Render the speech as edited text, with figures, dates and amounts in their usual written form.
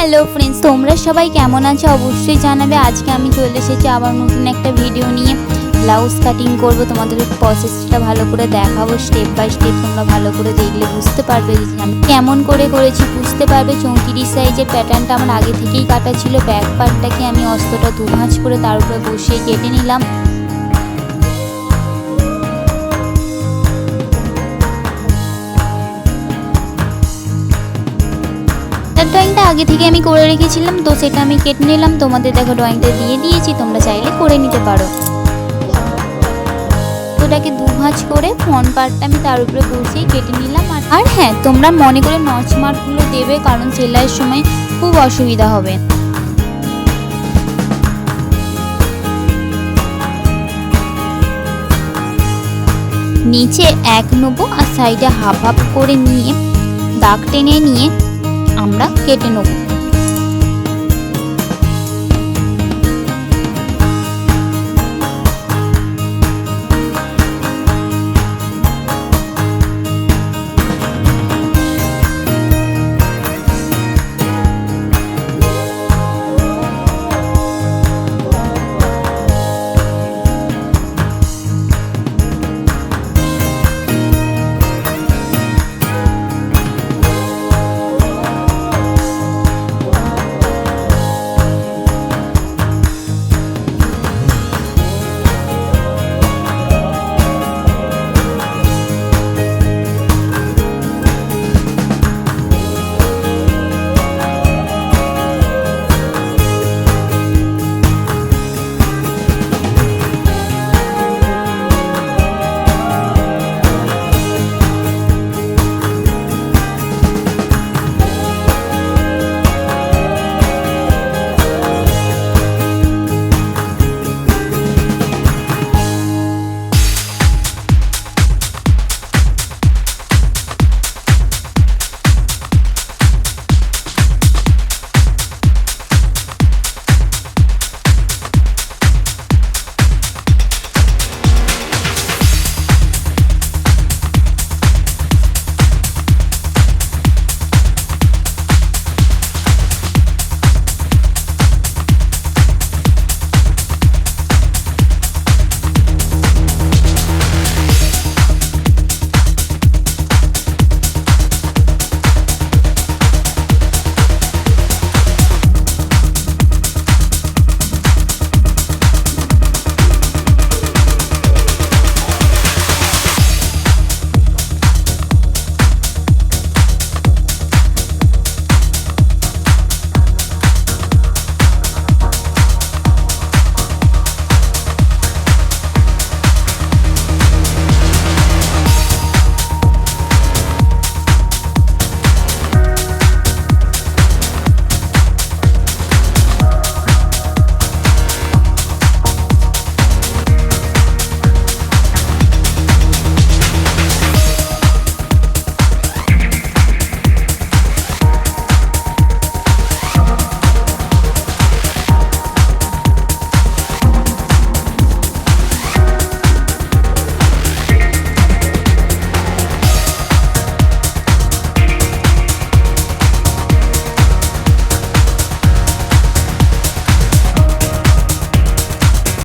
Hello friends, তোমরা সবাই কেমন আছো অবশ্যই জানাবে। আজকে আমি চলে এসেছি আবার নতুন একটা ভিডিও নিয়ে। ব্লাউজ কাটিং করব, তোমাদের প্রসেসটা ভালো করে দেখাবো স্টেপ বাই স্টেপ। তোমরা ভালো করে দেখলে বুঝতে পারবে যে আমি কেমন করে করেছি, বুঝতে পারবে। 34 সাইজের প্যাটার্নটা আমার আগে থেকেই কাটা ছিল। ব্যাক পার্টটাকে আমি অস্ত্রটা দুভাঁজ করে তার উপরে বসিয়ে কেটে নিলাম। ড্রয়িংটা আগে থেকে আমি করে রেখেছিলাম, তো সেটা আমি কেটে নিলাম। তোমাদের দেখো ড্রয়িংটা দিয়ে দিয়েছি, তোমরা চাইলে করে নিতে পারো। ওটাকে দুভাঁজ করে ফ্রন্ট পার্টটা আমি তার উপরে বসিয়ে কেটে নিলাম। আর হ্যাঁ, তোমরা মনে করে নচ মার্কগুলো দেবে, কারণ সেলাইয়ের সময় খুব অসুবিধা হবে। নিচে 1 নেবো আর সাইডে হাফ হাফ করে নিয়ে দাগ টেনে নিয়ে আমরা কেটে নেব।